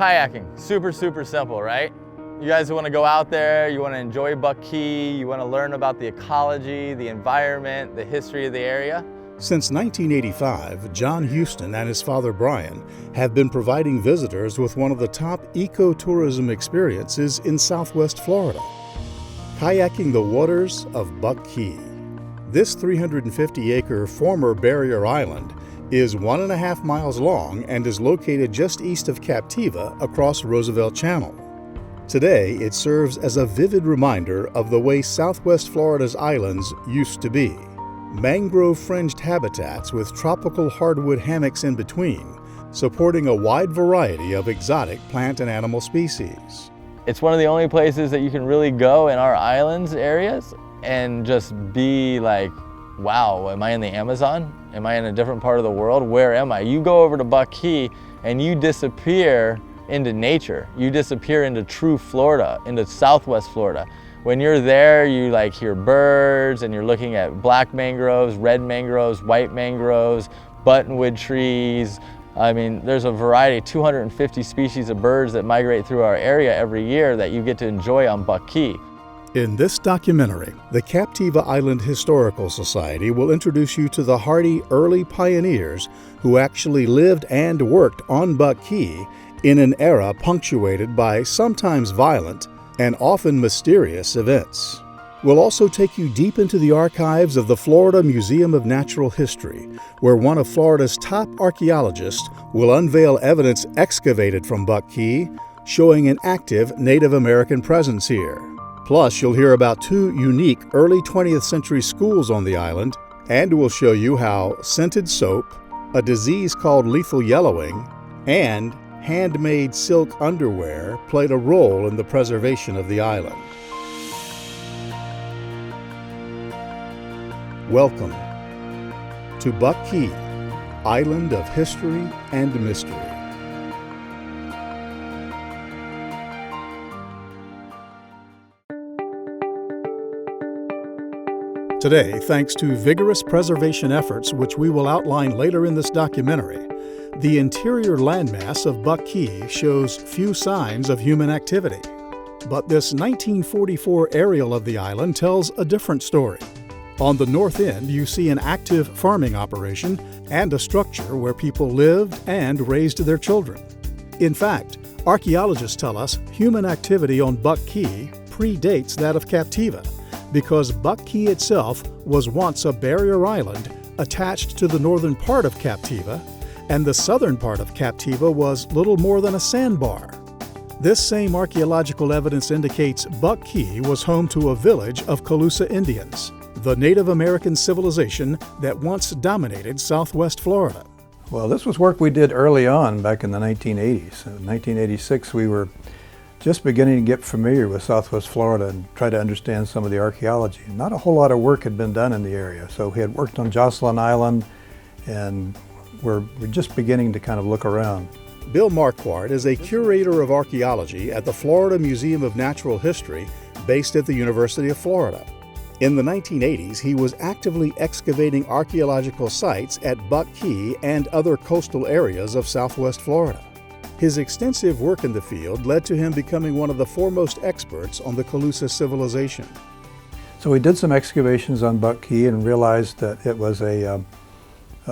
Kayaking, super simple, right? You guys want to go out there, you want to enjoy Buck Key, you want to learn about the ecology, the environment, the history of the area. Since 1985, John Houston and his father Brian have been providing visitors with one of the top ecotourism experiences in Southwest Florida, kayaking the waters of Buck Key. This 350-acre former barrier island is 1.5 miles long and is located just east of Captiva across Roosevelt Channel. Today, it serves as a vivid reminder of the way Southwest Florida's islands used to be. Mangrove-fringed habitats with tropical hardwood hammocks in between, supporting a wide variety of exotic plant and animal species. It's one of the only places that you can really go in our islands areas and just be like, wow, am I in the Amazon? Am I in a different part of the world? Where am I? You go over to Buck Key and you disappear into nature. You disappear into true Florida, into Southwest Florida. When you're there, you like hear birds and you're looking at black mangroves, red mangroves, white mangroves, buttonwood trees. I mean, there's a variety, 250 species of birds that migrate through our area every year that you get to enjoy on Buck Key. In this documentary, the Captiva Island Historical Society will introduce you to the hardy early pioneers who actually lived and worked on Buck Key in an era punctuated by sometimes violent and often mysterious events. We'll also take you deep into the archives of the Florida Museum of Natural History, where one of Florida's top archaeologists will unveil evidence excavated from Buck Key, showing an active Native American presence here. Plus, you'll hear about 2 unique early 20th century schools on the island, and we'll show you how scented soap, a disease called lethal yellowing, and handmade silk underwear played a role in the preservation of the island. Welcome to Buck Key, Island of History and Mystery. Today, thanks to vigorous preservation efforts which we will outline later in this documentary, the interior landmass of Buck Key shows few signs of human activity. But this 1944 aerial of the island tells a different story. On the north end, you see an active farming operation and a structure where people lived and raised their children. In fact, archaeologists tell us human activity on Buck Key predates that of Captiva, because Buck Key itself was once a barrier island attached to the northern part of Captiva, and the southern part of Captiva was little more than a sandbar. This same archaeological evidence indicates Buck Key was home to a village of Calusa Indians, the Native American civilization that once dominated Southwest Florida. Well, this was work we did early on back in the 1980s. In 1986, we were just beginning to get familiar with Southwest Florida and try to understand some of the archaeology. Not a whole lot of work had been done in the area, so we had worked on Jocelyn Island, and we're just beginning to kind of look around. Bill Marquardt is a curator of archaeology at the Florida Museum of Natural History, based at the University of Florida. In the 1980s, he was actively excavating archaeological sites at Buck Key and other coastal areas of Southwest Florida. His extensive work in the field led to him becoming one of the foremost experts on the Calusa civilization. So we did some excavations on Buck Key and realized that it was a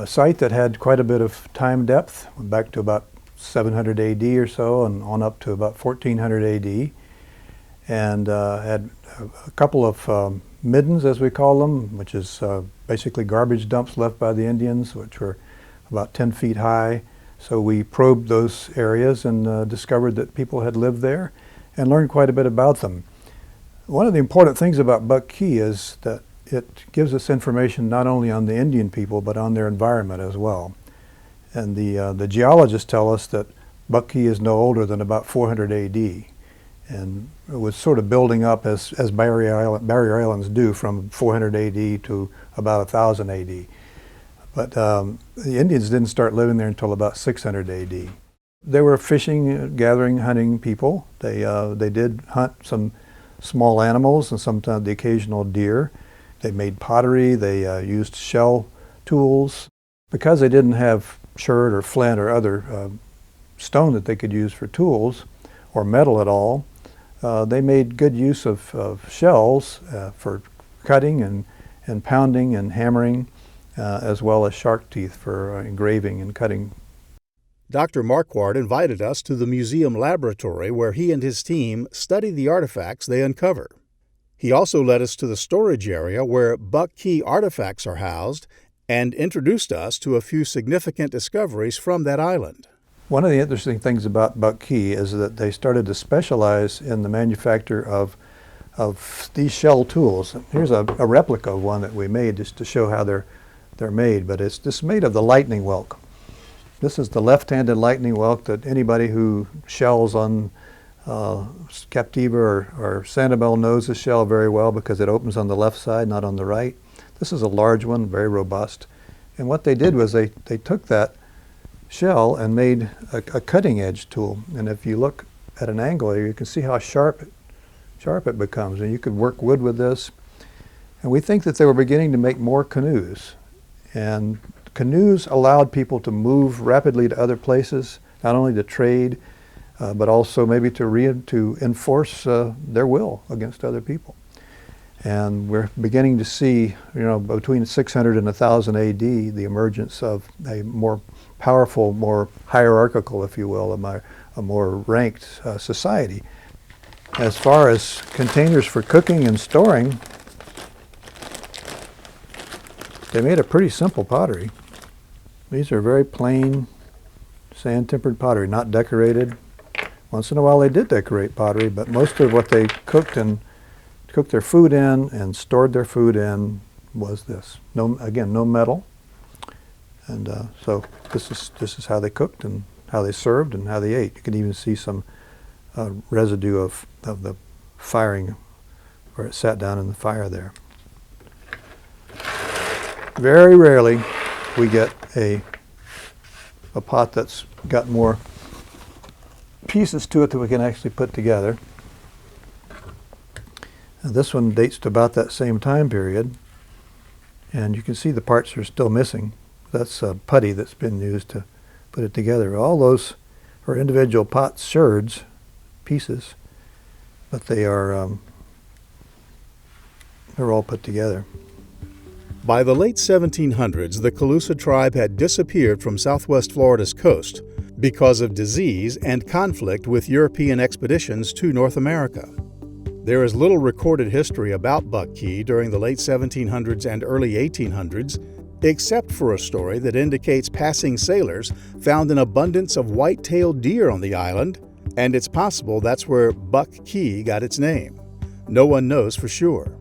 site that had quite a bit of time depth, back to about 700 AD or so and on up to about 1400 AD, and had a couple of middens, as we call them, which is basically garbage dumps left by the Indians, which were about 10 feet high. So we probed those areas and discovered that people had lived there and learned quite a bit about them. One of the important things about Buck Key is that it gives us information not only on the Indian people but on their environment as well. And the geologists tell us that Buck Key is no older than about 400 AD. And it was sort of building up as barrier islands do from 400 AD to about 1000 AD. But the Indians didn't start living there until about 600 AD. They were fishing, gathering, hunting people. They did hunt some small animals and sometimes the occasional deer. They made pottery. They used shell tools. Because they didn't have shirt or flint or other stone that they could use for tools or metal at all, they made good use of shells for cutting and pounding and hammering, as well as shark teeth for engraving and cutting. Dr. Marquardt invited us to the museum laboratory where he and his team study the artifacts they uncover. He also led us to the storage area where Buck Key artifacts are housed and introduced us to a few significant discoveries from that island. One of the interesting things about Buck Key is that they started to specialize in the manufacture of these shell tools. Here's a replica of one that we made just to show how they're made, but it's just made of the lightning whelk. This is the left-handed lightning whelk that anybody who shells on Captiva or Sanibel knows the shell very well because it opens on the left side, not on the right. This is a large one, very robust. And what they did was they took that shell and made a cutting edge tool. And if you look at an angle here, you can see how sharp it becomes. And you could work wood with this. And we think that they were beginning to make more canoes. And canoes allowed people to move rapidly to other places, not only to trade, but also maybe to enforce their will against other people. And we're beginning to see, between 600 and 1000 AD, the emergence of a more powerful, more hierarchical, if you will, a more ranked society. As far as containers for cooking and storing, they made a pretty simple pottery. These are very plain, sand-tempered pottery, not decorated. Once in a while they did decorate pottery, but most of what they cooked their food in and stored their food in was this. No metal. And so this is how they cooked and how they served and how they ate. You can even see some residue of the firing where it sat down in the fire there. Very rarely we get a pot that's got more pieces to it that we can actually put together. And this one dates to about that same time period, and you can see the parts are still missing. That's putty that's been used to put it together. All those are individual pot sherds, pieces, but they're all put together. By the late 1700s, the Calusa tribe had disappeared from southwest Florida's coast because of disease and conflict with European expeditions to North America. There is little recorded history about Buck Key during the late 1700s and early 1800s, except for a story that indicates passing sailors found an abundance of white-tailed deer on the island, and it's possible that's where Buck Key got its name. No one knows for sure.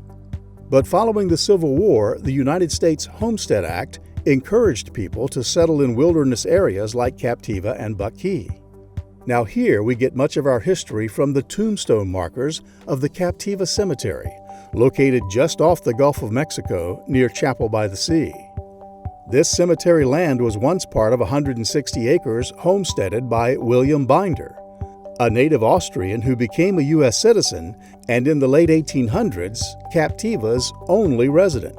But following the Civil War, the United States Homestead Act encouraged people to settle in wilderness areas like Captiva and Buck Key. Now here we get much of our history from the tombstone markers of the Captiva Cemetery, located just off the Gulf of Mexico near Chapel by the Sea. This cemetery land was once part of 160 acres homesteaded by William Binder, a native Austrian who became a U.S. citizen and in the late 1800s, Captiva's only resident.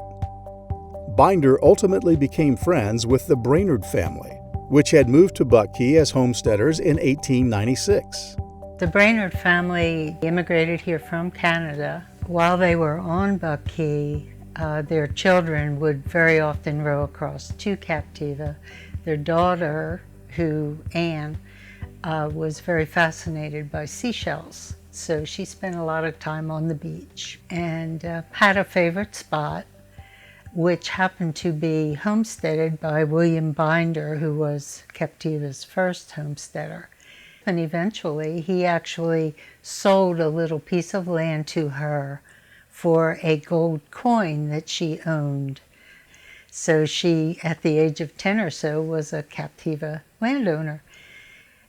Binder ultimately became friends with the Brainard family, which had moved to Buck Key as homesteaders in 1896. The Brainard family immigrated here from Canada. While they were on Buck Key, their children would very often row across to Captiva. Their daughter, Anne, was very fascinated by seashells, so she spent a lot of time on the beach and had a favorite spot, which happened to be homesteaded by William Binder, who was Captiva's first homesteader. And eventually, he actually sold a little piece of land to her for a gold coin that she owned. So she, at the age of 10 or so, was a Captiva landowner.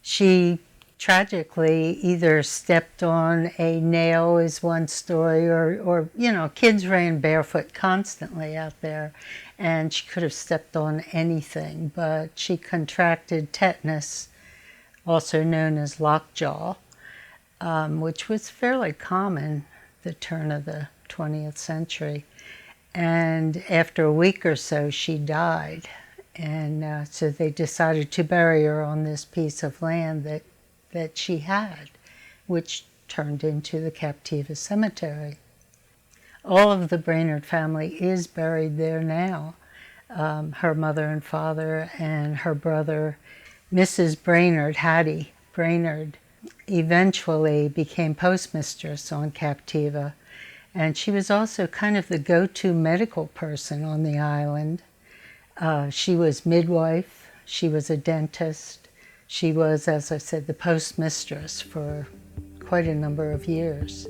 She tragically either stepped on a nail, is one story, or kids ran barefoot constantly out there, and she could have stepped on anything, but she contracted tetanus, also known as lockjaw, which was fairly common the turn of the 20th century. And after a week or so, she died. And so they decided to bury her on this piece of land that she had, which turned into the Captiva cemetery. All of the Brainard family is buried there now. Her mother and father and her brother, Mrs. Brainard, Hattie Brainard, eventually became postmistress on Captiva. And she was also kind of the go-to medical person on the island. She was midwife, she was a dentist, she was, as I said, the postmistress for quite a number of years.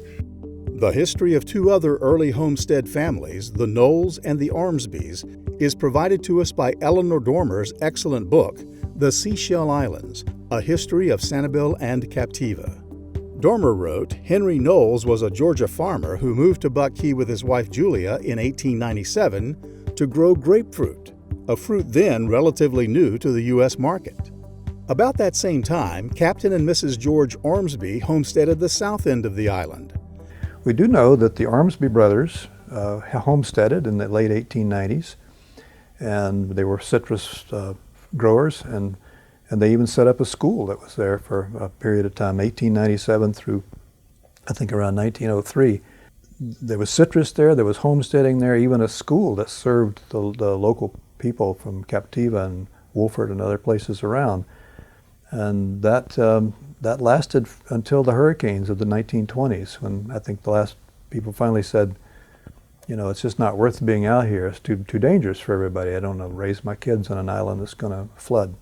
The history of two other early homestead families, the Knowles and the Ormsbys, is provided to us by Eleanor Dormer's excellent book, The Seashell Islands, A History of Sanibel and Captiva. Dormer wrote, Henry Knowles was a Georgia farmer who moved to Buck Key with his wife Julia in 1897 to grow grapefruit, a fruit then relatively new to the U.S. market. About that same time, Captain and Mrs. George Ormsby homesteaded the south end of the island. We do know that the Ormsby brothers homesteaded in the late 1890s, and they were citrus growers, and they even set up a school that was there for a period of time, 1897 through, I think, around 1903. There was citrus there was homesteading there, even a school that served the local people from Captiva and Wolford and other places around. And that lasted until the hurricanes of the 1920s, when I think the last people finally said, you know, it's just not worth being out here. It's too dangerous for everybody. I don't want to raise my kids on an island that's going to flood.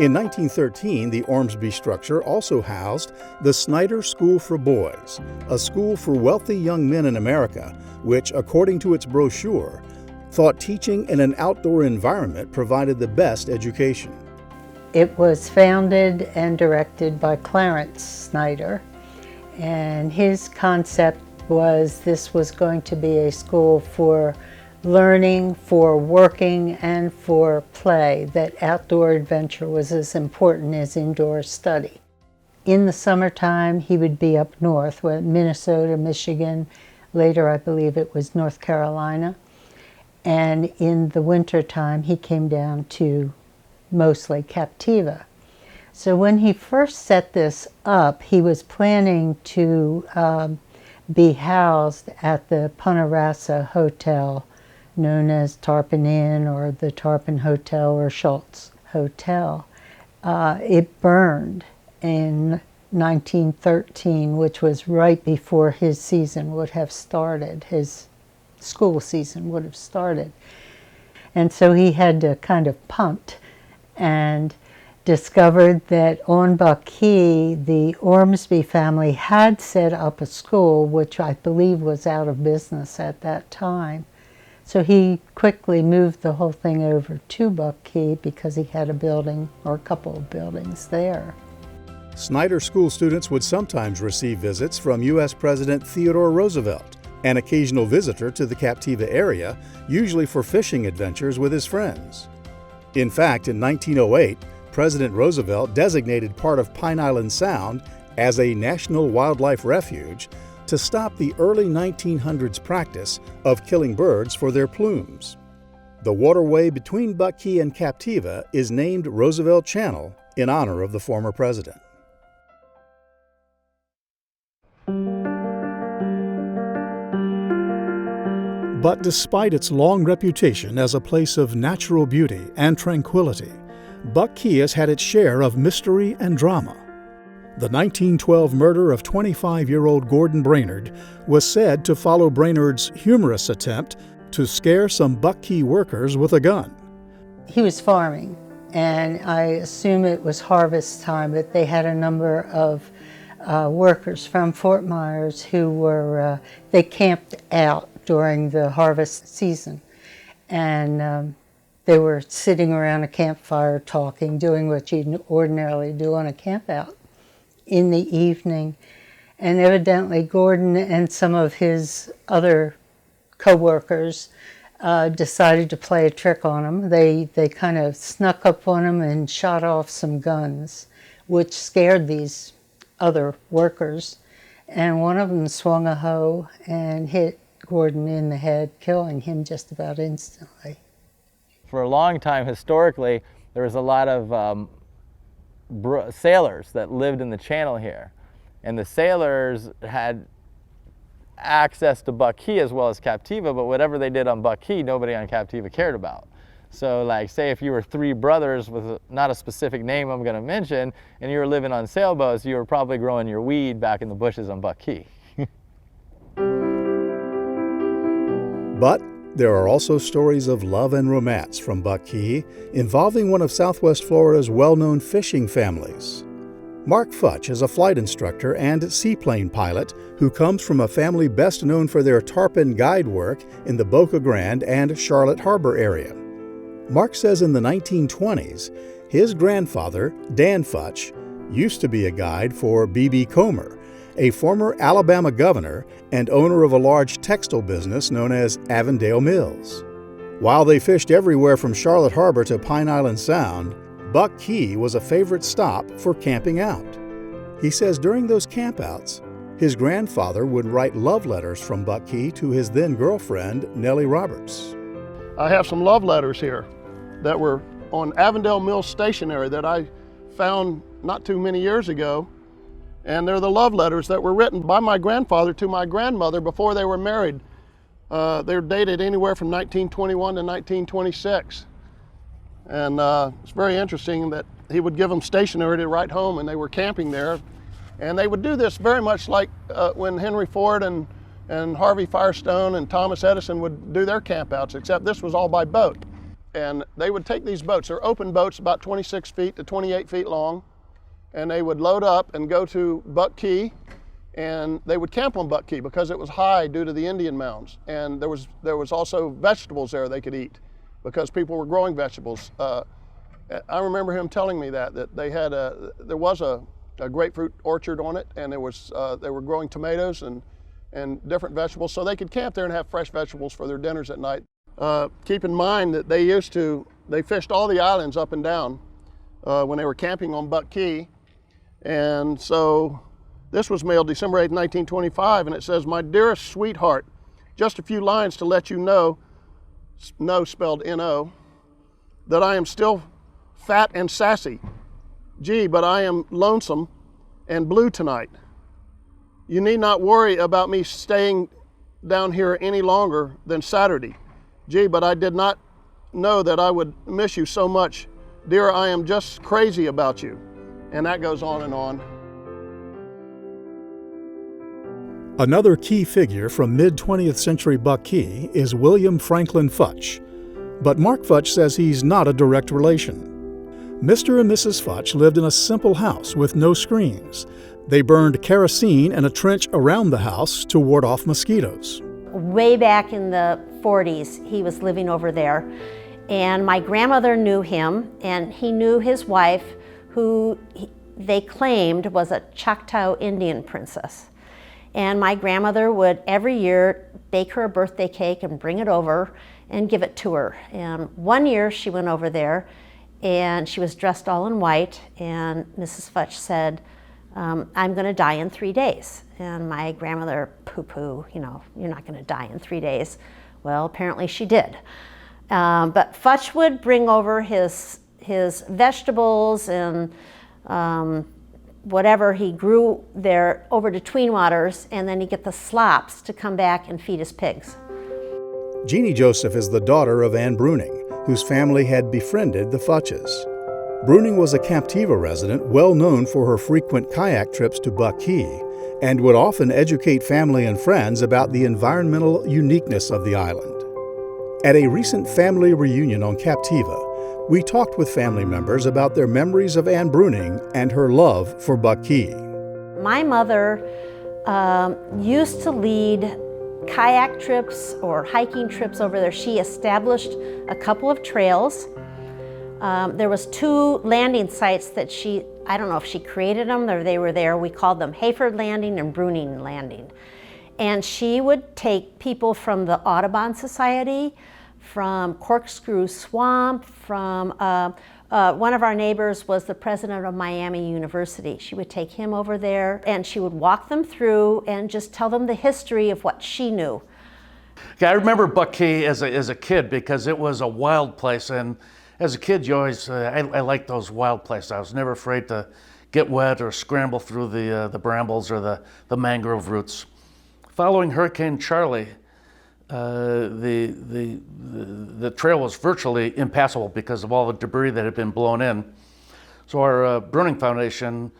In 1913, the Ormsby structure also housed the Snider School for Boys, a school for wealthy young men in America, which, according to its brochure, thought teaching in an outdoor environment provided the best education. It was founded and directed by Clarence Snider, and his concept was this was going to be a school for learning, for working, and for play, that outdoor adventure was as important as indoor study. In the summertime, he would be up north, Minnesota, Michigan, later I believe it was North Carolina, and in the wintertime, he came down to mostly Captiva. So when he first set this up, he was planning to be housed at the Punta Rassa Hotel, known as Tarpon Inn or the Tarpon Hotel or Schultz Hotel. It burned in 1913, which was right before his season would have started, his school season would have started. And so he had to kind of punt, and discovered that on Buck Key, the Ormsby family had set up a school, which I believe was out of business at that time. So he quickly moved the whole thing over to Buck Key because he had a building or a couple of buildings there. Snider School students would sometimes receive visits from U.S. President Theodore Roosevelt, an occasional visitor to the Captiva area, usually for fishing adventures with his friends. In fact, in 1908, President Roosevelt designated part of Pine Island Sound as a National Wildlife Refuge to stop the early 1900s practice of killing birds for their plumes. The waterway between Buck Key and Captiva is named Roosevelt Channel in honor of the former president. But despite its long reputation as a place of natural beauty and tranquility, Buck Key has had its share of mystery and drama. The 1912 murder of 25-year-old Gordon Brainard was said to follow Brainard's humorous attempt to scare some Buck Key workers with a gun. He was farming, and I assume it was harvest time, but they had a number of workers from Fort Myers who were, they camped out during the harvest season, and they were sitting around a campfire talking, doing what you'd ordinarily do on a camp out in the evening. And evidently Gordon and some of his other co-workers decided to play a trick on him. They kind of snuck up on him and shot off some guns, which scared these other workers. And one of them swung a hoe and hit Gordon in the head, killing him just about instantly. For a long time, historically, there was a lot of sailors that lived in the channel here. And the sailors had access to Buck Key as well as Captiva, but whatever they did on Buck Key, nobody on Captiva cared about. So like, say if you were three brothers with not a specific name I'm gonna mention, and you were living on sailboats, you were probably growing your weed back in the bushes on Buck Key. But there are also stories of love and romance from Buck Key involving one of Southwest Florida's well-known fishing families. Mark Futch is a flight instructor and seaplane pilot who comes from a family best known for their tarpon guide work in the Boca Grande and Charlotte Harbor area. Mark says in the 1920s, his grandfather, Dan Futch, used to be a guide for B.B. Comer, a former Alabama governor and owner of a large textile business known as Avondale Mills. While they fished everywhere from Charlotte Harbor to Pine Island Sound, Buck Key was a favorite stop for camping out. He says during those campouts, his grandfather would write love letters from Buck Key to his then girlfriend, Nellie Roberts. I have some love letters here that were on Avondale Mills stationery that I found not too many years ago. And they're the love letters that were written by my grandfather to my grandmother before they were married. They're dated anywhere from 1921 to 1926. And it's very interesting that he would give them stationery to write home, and they were camping there. And they would do this very much like when Henry Ford and Harvey Firestone and Thomas Addison would do their campouts, except this was all by boat. And they would take these boats, they're open boats about 26 feet to 28 feet long, and they would load up and go to Buck Key, and they would camp on Buck Key because it was high due to the Indian mounds. And there was also vegetables there they could eat because people were growing vegetables. I remember him telling me that they had there was a grapefruit orchard on it, and they were growing tomatoes and different vegetables, so they could camp there and have fresh vegetables for their dinners at night. Keep in mind that they fished all the islands up and down when they were camping on Buck Key. And so this was mailed December 8, 1925, and it says, "My dearest sweetheart, just a few lines to let you know," no spelled N-O, "that I am still fat and sassy. Gee, but I am lonesome and blue tonight. You need not worry about me staying down here any longer than Saturday. Gee, but I did not know that I would miss you so much. Dear, I am just crazy about you." And that goes on and on. Another key figure from mid-20th century Buck Key is William Franklin Futch. But Mark Futch says he's not a direct relation. Mr. and Mrs. Futch lived in a simple house with no screens. They burned kerosene in a trench around the house to ward off mosquitoes. Way back in the 40s, he was living over there. And my grandmother knew him, and he knew his wife, who they claimed was a Choctaw Indian princess. And my grandmother would every year bake her a birthday cake and bring it over and give it to her. And one year she went over there and she was dressed all in white, and Mrs. Futch said, "I'm gonna die in 3 days." And my grandmother, poo-poo, you're not gonna die in 3 days. Well, apparently she did. But Futch would bring over his vegetables and whatever he grew there over to Tween Waters, and then he'd get the slops to come back and feed his pigs. Jeannie Joseph is the daughter of Anne Bruning, whose family had befriended the Futches. Bruning was a Captiva resident well known for her frequent kayak trips to Buck Key, and would often educate family and friends about the environmental uniqueness of the island. At a recent family reunion on Captiva, we talked with family members about their memories of Anne Bruning and her love for Buck Key. My mother used to lead kayak trips or hiking trips over there. She established a couple of trails. There was 2 landing sites that I don't know if she created them or they were there. We called them Hayford Landing and Bruning Landing. And she would take people from the Audubon Society, from Corkscrew Swamp, from one of our neighbors was the president of Miami University. She would take him over there and she would walk them through and just tell them the history of what she knew. Yeah, I remember Buck Key as a kid because it was a wild place, and as a kid, you always I liked those wild places. I was never afraid to get wet or scramble through the brambles or the mangrove roots. Following Hurricane Charlie, the trail was virtually impassable because of all the debris that had been blown in. So our Bruning Foundation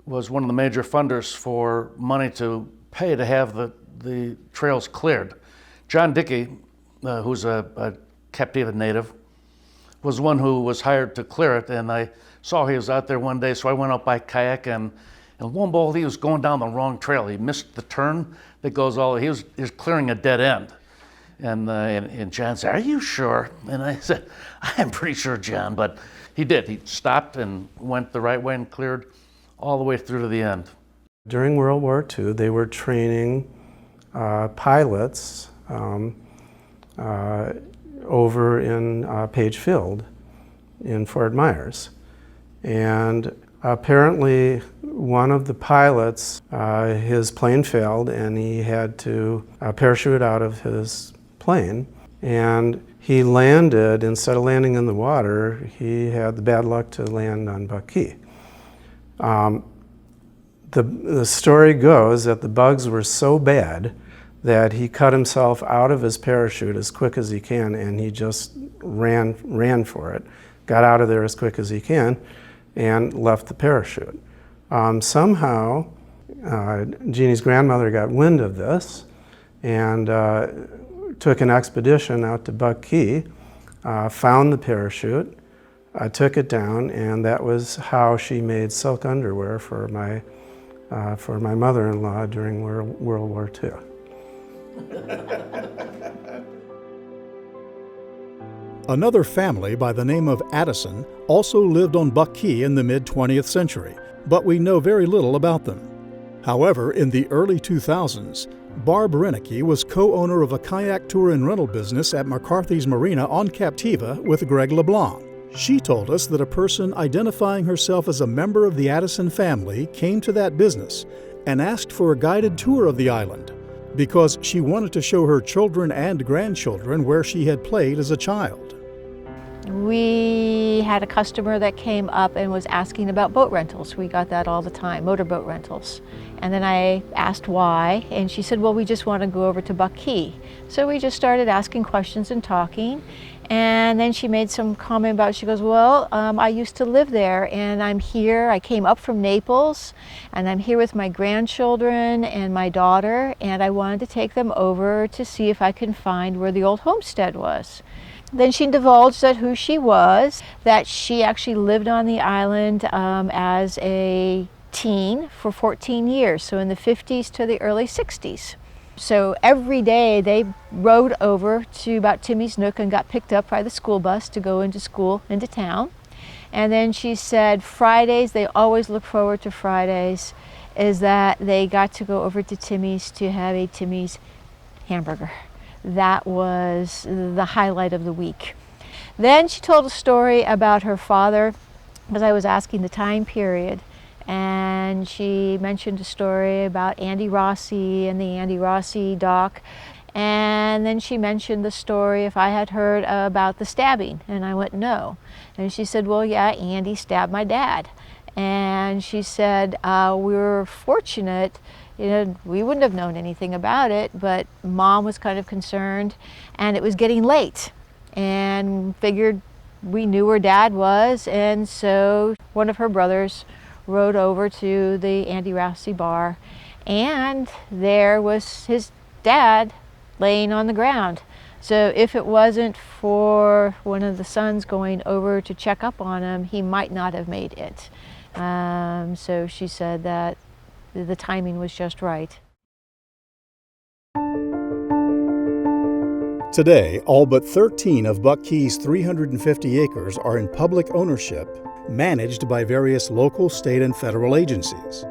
was one of the major funders for money to pay to have the trails cleared. John Dickey, who's a Captiva native, was one who was hired to clear it, and I saw he was out there one day, so I went out by kayak, and lo and behold, he was going down the wrong trail. He missed the turn that goes he was clearing a dead end. And John said, "Are you sure?" And I said, "I'm pretty sure, John," but he did. He stopped and went the right way and cleared all the way through to the end. During World War II, they were training pilots over in Page Field in Fort Myers. And apparently one of the pilots, his plane failed and he had to parachute out of his plane. And he landed, instead of landing in the water, he had the bad luck to land on Buck Key. The story goes that the bugs were so bad that he cut himself out of his parachute as quick as he can, and he just ran for it, got out of there as quick as he can, and left the parachute. Somehow, Jeannie's grandmother got wind of this and took an expedition out to Buck Key, found the parachute, took it down, and that was how she made silk underwear for my mother-in-law during World War II. Another family by the name of Addison also lived on Buck Key in the mid-20th century, but we know very little about them. However, in the early 2000s, Barb Renicky was co-owner of a kayak tour and rental business at McCarthy's Marina on Captiva with Greg LeBlanc. She told us that a person identifying herself as a member of the Addison family came to that business and asked for a guided tour of the island because she wanted to show her children and grandchildren where she had played as a child. We had a customer that came up and was asking about boat rentals. We got that all the time, motorboat rentals. And then I asked why, and she said, well, we just want to go over to Buck Key. So we just started asking questions and talking. And then she made some comment about, she goes, well, I used to live there and I'm here. I came up from Naples and I'm here with my grandchildren and my daughter, and I wanted to take them over to see if I can find where the old homestead was. Then she divulged that who she was, that she actually lived on the island as a teen for 14 years, so in the 50s to the early 60s. So every day they rode over to about Timmy's Nook and got picked up by the school bus to go into school, into town. And then she said Fridays, they always look forward to Fridays, is that they got to go over to Timmy's to have a Timmy's hamburger. That was the highlight of the week. Then she told a story about her father, because I was asking the time period, and she mentioned a story about Andy Rossi and the Andy Rossi dock. And then she mentioned the story if I had heard about the stabbing, and I went, no. And she said, well, yeah, Andy stabbed my dad. And she said, we were fortunate, you know, we wouldn't have known anything about it, but Mom was kind of concerned, and it was getting late, and figured we knew where Dad was, and so one of her brothers rode over to the Andy Rossi bar, and there was his dad laying on the ground. So if it wasn't for one of the sons going over to check up on him, he might not have made it. So she said that the timing was just right. Today, all but 13 of Buck Key's 350 acres are in public ownership, managed by various local, state, and federal agencies.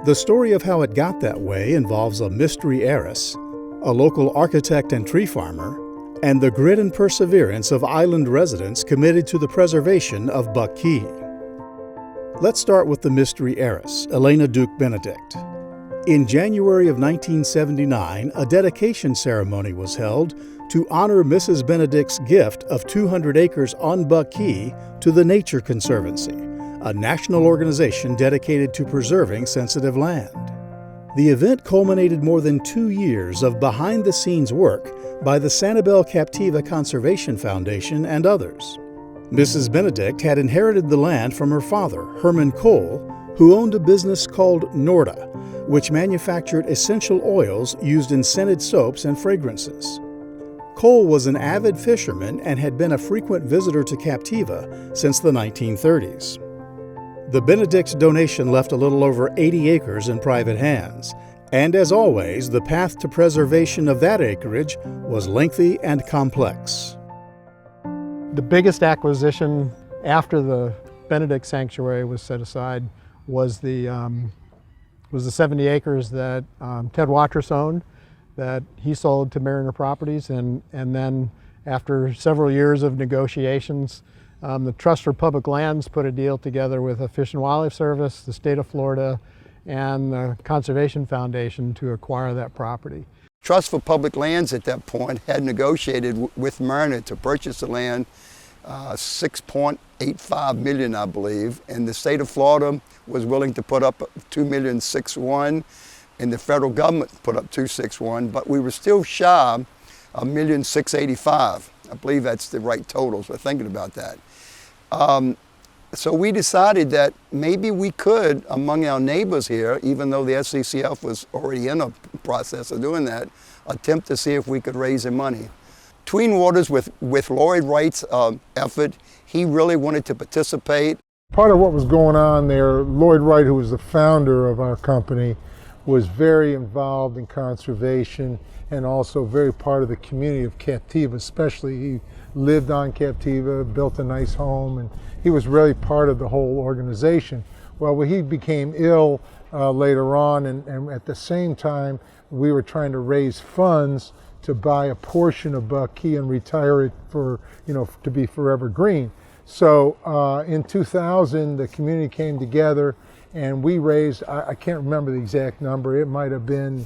The story of how it got that way involves a mystery heiress, a local architect and tree farmer, and the grit and perseverance of island residents committed to the preservation of Buck Key. Let's start with the mystery heiress, Elena Duke Benedict. In January of 1979, a dedication ceremony was held to honor Mrs. Benedict's gift of 200 acres on Buck Key to the Nature Conservancy, a national organization dedicated to preserving sensitive land. The event culminated more than 2 years of behind-the-scenes work by the Sanibel Captiva Conservation Foundation and others. Mrs. Benedict had inherited the land from her father, Herman Cole, who owned a business called Norda, which manufactured essential oils used in scented soaps and fragrances. Cole was an avid fisherman and had been a frequent visitor to Captiva since the 1930s. The Benedict's donation left a little over 80 acres in private hands, and as always, the path to preservation of that acreage was lengthy and complex. The biggest acquisition after the Benedict Sanctuary was set aside was the 70 acres that Ted Watrous owned, that he sold to Mariner Properties, and then after several years of negotiations, the Trust for Public Lands put a deal together with the Fish and Wildlife Service, the state of Florida, and the Conservation Foundation to acquire that property. Trust for Public Lands at that point had negotiated with Mariner to purchase the land, $6.85 million, I believe, and the state of Florida was willing to put up $2,610,000, and the federal government put up $261,000, but we were still shy of $1,685,000. I believe that's the right totals. We're thinking about that. So we decided that maybe we could, among our neighbors here, even though the SCCF was already in a process of doing that, attempt to see if we could raise the money. Between Waters with Lloyd Wright's effort, he really wanted to participate. Part of what was going on there, Lloyd Wright, who was the founder of our company, was very involved in conservation and also very part of the community of Captiva, especially. He lived on Captiva, built a nice home, and he was really part of the whole organization. Well, he became ill later on, and at the same time, we were trying to raise funds to buy a portion of Buck Key and retire it for, to be forever green. So in 2000, the community came together and we raised, I can't remember the exact number, it might have been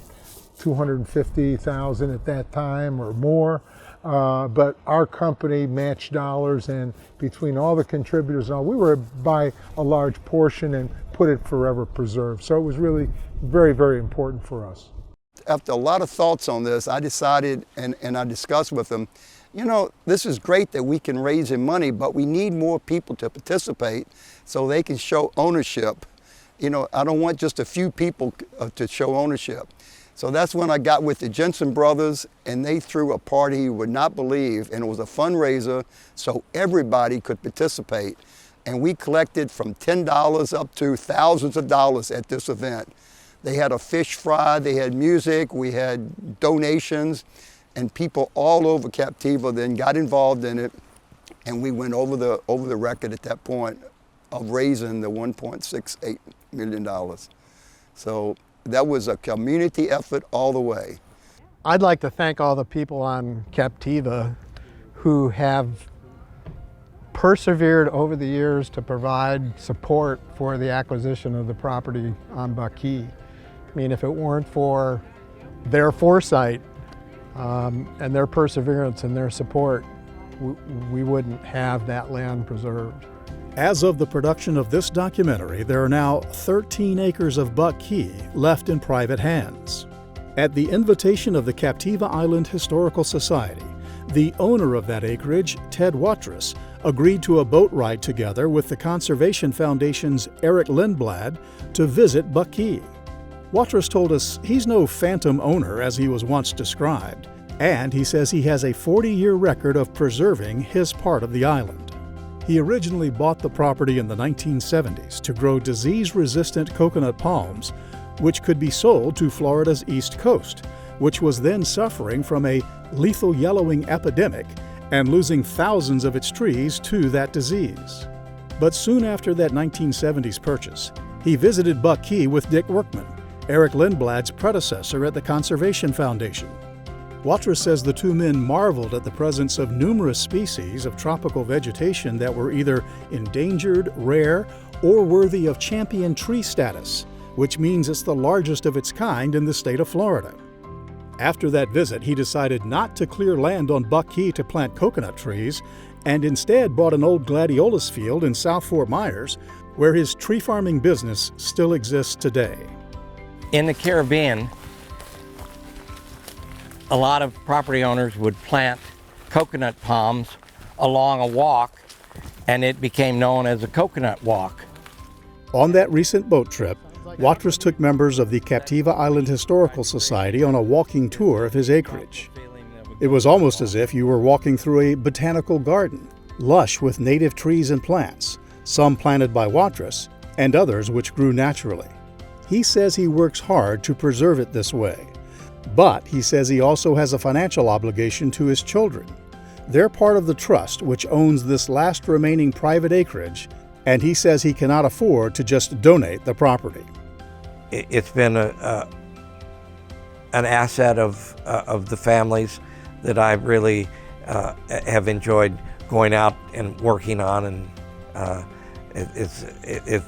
$250,000 at that time or more. But our company matched dollars, and between all the contributors and all, we were to buy a large portion and put it forever preserved. So it was really very, very important for us. After a lot of thoughts on this, I decided, and I discussed with them, this is great that we can raise in money, but we need more people to participate so they can show ownership. I don't want just a few people to show ownership. So that's when I got with the Jensen brothers, and they threw a party you would not believe, and it was a fundraiser so everybody could participate. And we collected from $10 up to thousands of dollars at this event. They had a fish fry, they had music, we had donations, and people all over Captiva then got involved in it, and we went over the record at that point of raising the $1.68 million. So that was a community effort all the way. I'd like to thank all the people on Captiva who have persevered over the years to provide support for the acquisition of the property on Buck Key. I mean, if it weren't for their foresight and their perseverance and their support, we wouldn't have that land preserved. As of the production of this documentary, there are now 13 acres of Buck Key left in private hands. At the invitation of the Captiva Island Historical Society, the owner of that acreage, Ted Watrous, agreed to a boat ride together with the Conservation Foundation's Eric Lindblad to visit Buck Key. Watrous told us he's no phantom owner as he was once described, and he says he has a 40-year record of preserving his part of the island. He originally bought the property in the 1970s to grow disease-resistant coconut palms, which could be sold to Florida's East Coast, which was then suffering from a lethal yellowing epidemic and losing thousands of its trees to that disease. But soon after that 1970s purchase, he visited Buck Key with Dick Workman, Eric Lindblad's predecessor at the Conservation Foundation. Watrous says the two men marveled at the presence of numerous species of tropical vegetation that were either endangered, rare, or worthy of champion tree status, which means it's the largest of its kind in the state of Florida. After that visit, he decided not to clear land on Buck Key to plant coconut trees, and instead bought an old gladiolus field in South Fort Myers, where his tree farming business still exists today. In the Caribbean, a lot of property owners would plant coconut palms along a walk, and it became known as a coconut walk. On that recent boat trip, Watrous took members of the Captiva Island Historical Society on a walking tour of his acreage. It was almost as if you were walking through a botanical garden, lush with native trees and plants, some planted by Watrous and others which grew naturally. He says he works hard to preserve it this way, but he says he also has a financial obligation to his children. They're part of the trust which owns this last remaining private acreage, and he says he cannot afford to just donate the property. It's been an asset of the families that I really have enjoyed going out and working on, and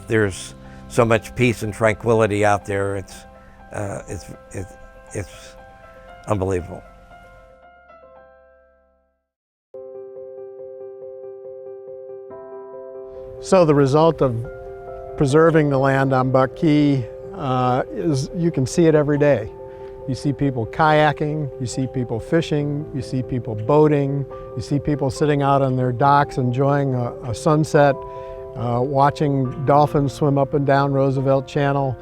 there's so much peace and tranquility out there. It's unbelievable. So the result of preserving the land on Buck Key is you can see it every day. You see people kayaking, you see people fishing, you see people boating, you see people sitting out on their docks enjoying a sunset, watching dolphins swim up and down Roosevelt Channel,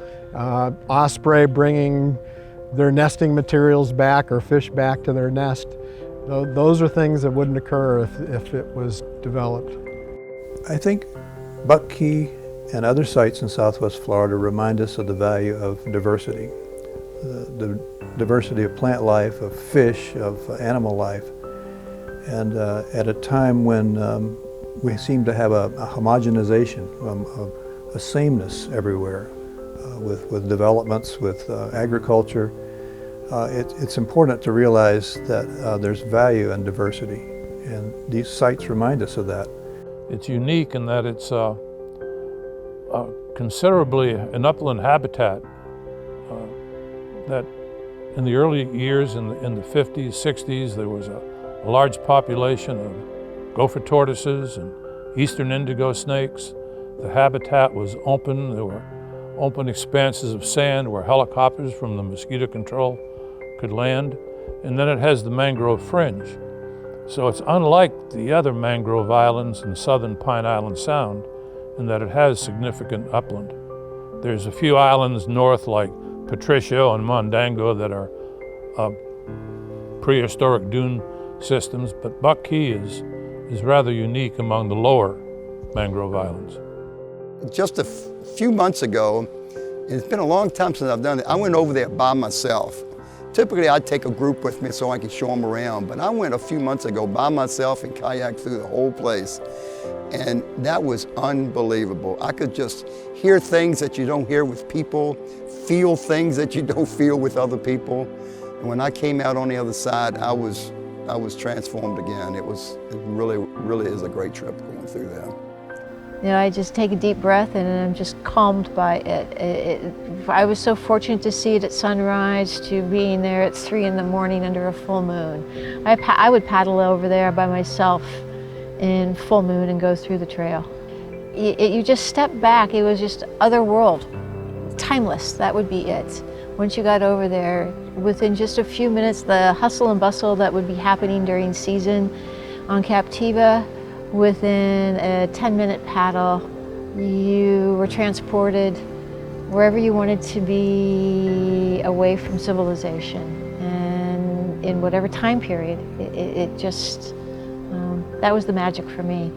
osprey bringing their nesting materials back or fish back to their nest. Those are things that wouldn't occur if it was developed. I think Buck Key and other sites in Southwest Florida remind us of the value of diversity. The diversity of plant life, of fish, of animal life. And at a time when we seem to have a homogenization, a sameness everywhere with developments, with agriculture, it's important to realize that there's value in diversity. And these sites remind us of that. It's unique in that it's considerably an upland habitat that in the early years, in the 50s, 60s, there was a large population of gopher tortoises and eastern indigo snakes. The habitat was open. There were open expanses of sand where helicopters from the mosquito control could land. And then it has the mangrove fringe. So it's unlike the other mangrove islands in southern Pine Island Sound in that it has significant upland. There's a few islands north like Patricio and Mondango that are prehistoric dune systems, but Buck Key is rather unique among the lower mangrove islands. Just a few months ago, and it's been a long time since I've done it, I went over there by myself. Typically I'd take a group with me so I could show them around, but I went a few months ago by myself and kayaked through the whole place. And that was unbelievable. I could just hear things that you don't hear with people, feel things that you don't feel with other people. And when I came out on the other side, I was transformed again. It really is a great trip going through there. You know, I just take a deep breath and I'm just calmed by it. I was so fortunate to see it at sunrise, to being there at 3 in the morning under a full moon. I would paddle over there by myself in full moon and go through the trail. You just step back, it was just other world, timeless, that would be it. Once you got over there, within just a few minutes, the hustle and bustle that would be happening during season on Captiva, within a 10-minute paddle, you were transported wherever you wanted to be away from civilization. And in whatever time period, it just, that was the magic for me.